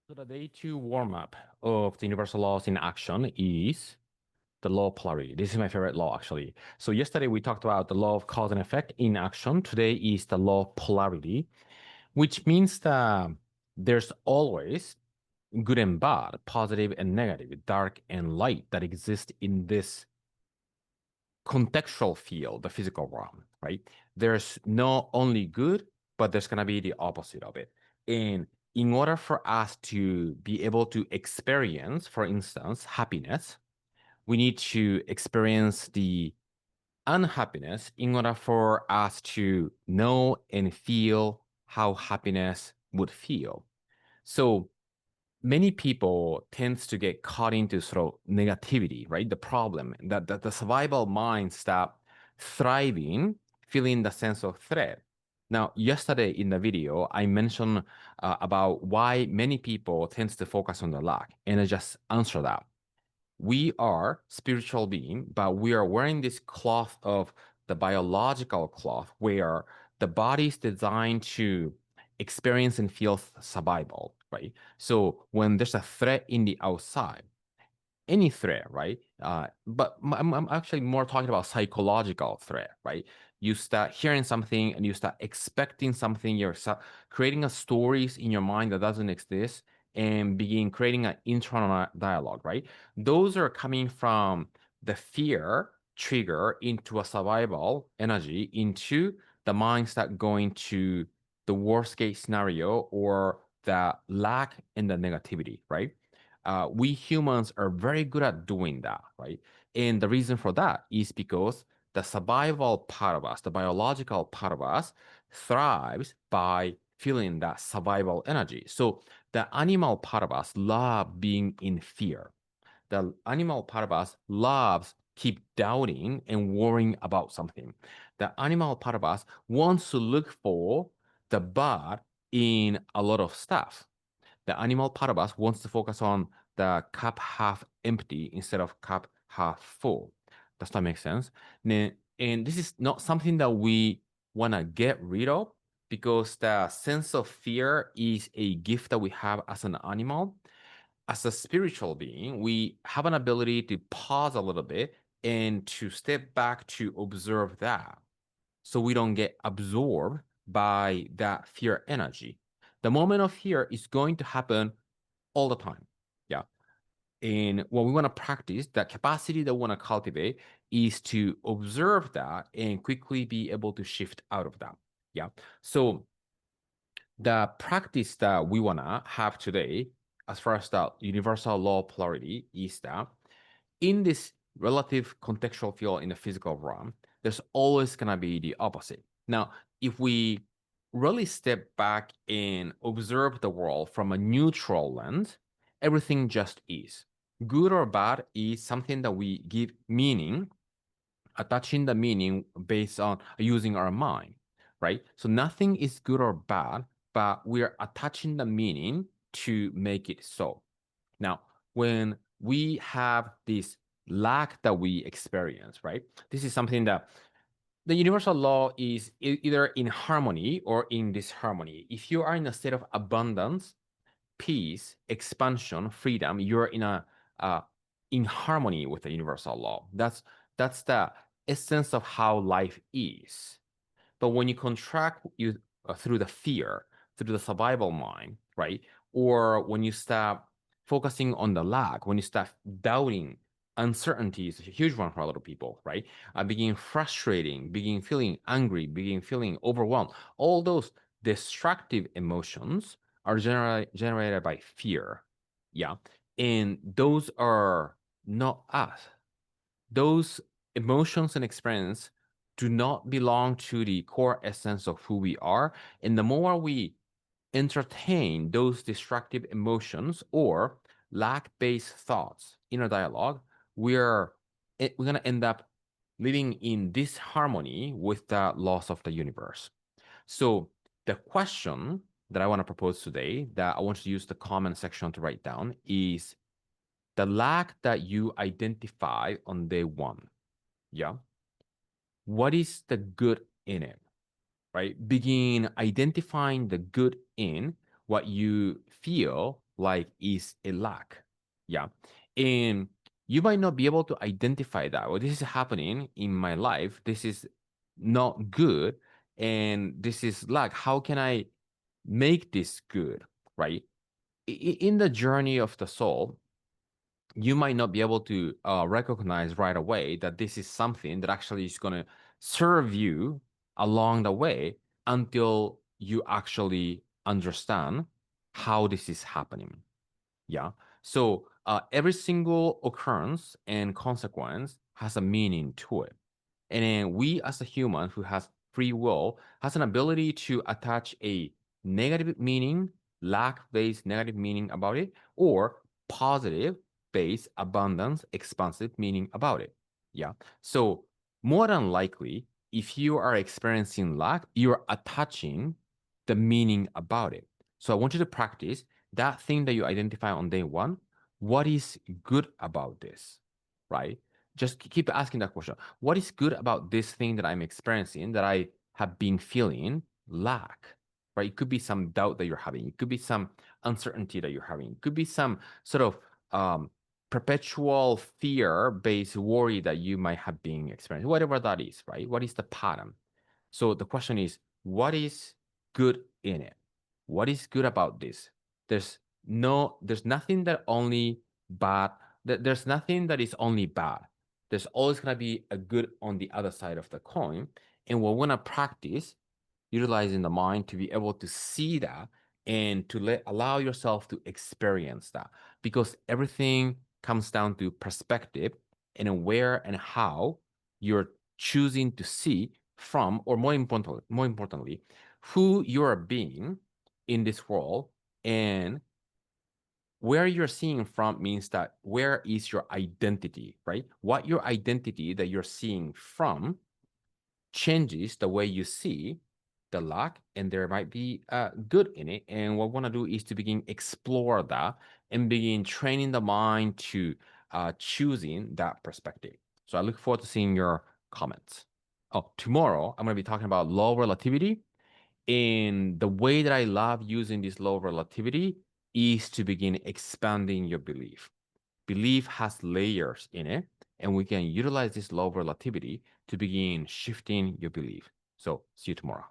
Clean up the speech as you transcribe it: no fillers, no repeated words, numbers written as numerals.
So the day two warm-up of the universal laws in action is the law of polarity. This is my favorite law, actually. So yesterday we talked about the law of cause and effect in action. Today is the law of polarity, which means that there's always good and bad, positive and negative, dark and light that exist in this contextual field, the physical realm, right? There's not only good, but there's going to be the opposite of it. And in order for us to be able to experience, for instance, happiness, we need to experience the unhappiness in order for us to know and feel how happiness would feel. So many people tends to get caught into sort of negativity, right? The problem that the survival mind stop thriving, feeling the sense of threat. Now, yesterday in the video, I mentioned about why many people tends to focus on the lack, and I just answer that. We are spiritual being, but we are wearing this cloth of the biological cloth where the body is designed to experience and feel survival, right? So when there's a threat in the outside, any threat, right? But I'm actually more talking about psychological threat, right? You start hearing something and you start expecting something. You're creating a stories in your mind that doesn't exist and begin creating an internal dialogue, right? Those are coming from the fear trigger into a survival energy into the mind start going to the worst case scenario or the lack and the negativity, right? We humans are very good at doing that, right? And the reason for that is because the survival part of us, the biological part of us, thrives by feeling that survival energy. So the animal part of us love being in fear. The animal part of us loves keep doubting and worrying about something. The animal part of us wants to look for the bad in a lot of stuff. The animal part of us wants to focus on the cup half empty instead of cup half full. Does that make sense? And this is not something that we want to get rid of because the sense of fear is a gift that we have as an animal. As a spiritual being, we have an ability to pause a little bit and to step back to observe that so we don't get absorbed by that fear energy. The moment of fear is going to happen all the time. Yeah. And what we want to practice, that capacity that we want to cultivate is to observe that and quickly be able to shift out of that. Yeah. So the practice that we want to have today, as far as the universal law of polarity, is that in this relative contextual field in the physical realm, there's always going to be the opposite. Now, if we really step back and observe the world from a neutral lens, everything just is. Good or bad is something that we give meaning, attaching the meaning based on using our mind, right? So nothing is good or bad, but we're attaching the meaning to make it so. Now, when we have this lack that we experience, right? This is something that the universal law is either in harmony or in disharmony. If you are in a state of abundance, peace, expansion, freedom, you're in harmony with the universal law. That's the essence of how life is. But when you contract through the fear, through the survival mind, right? Or when you start focusing on the lack, when you start doubting, uncertainty is a huge one for a lot of people, right? Begin frustrating, begin feeling angry, begin feeling overwhelmed. All those destructive emotions are generated by fear. Yeah. And those are not us. Those emotions and experience do not belong to the core essence of who we are. And the more we entertain those destructive emotions or lack-based thoughts in a dialogue, we're going to end up living in disharmony with the laws of the universe. So the question that I want to propose today, that I want you to use the comment section to write down, is the lack that you identify on day one. Yeah. What is the good in it? Right? Begin identifying the good in what you feel like is a lack. Yeah. And you might not be able to identify that. Well, this is happening in my life. This is not good. And this is lack. How can I make this good? Right? In the journey of the soul, you might not be able to recognize right away that this is something that actually is going to serve you along the way until you actually understand how this is happening. Yeah. So every single occurrence and consequence has a meaning to it. And then we as a human who has free will has an ability to attach a negative meaning, lack-based negative meaning about it, or positive-based abundance, expansive meaning about it. Yeah. So more than likely, if you are experiencing lack, you're attaching the meaning about it. So I want you to practice that thing that you identify on day one. What is good about this? Right? Just keep asking that question. What is good about this thing that I'm experiencing that I have been feeling lack? Right? It could be some doubt that you're having. It could be some uncertainty that you're having. It could be some sort of perpetual fear-based worry that you might have been experiencing, whatever that is, right? What is the pattern? So the question is, what is good in it? What is good about this? There's nothing that only bad. There's nothing that is only bad. There's always gonna be a good on the other side of the coin. And we're gonna practice utilizing the mind to be able to see that and to allow yourself to experience that, because everything comes down to perspective and where and how you're choosing to see from, or more importantly, who you are being in this world. And where you're seeing from means that where is your identity, right? What your identity that you're seeing from changes the way you see the lack, and there might be good in it. And what we want to do is to begin explore that and begin training the mind to choosing that perspective. So I look forward to seeing your comments. Oh, tomorrow I'm going to be talking about law of relativity. And the way that I love using this law of relativity is to begin expanding your belief. Belief has layers in it, and we can utilize this law of relativity to begin shifting your belief. So see you tomorrow.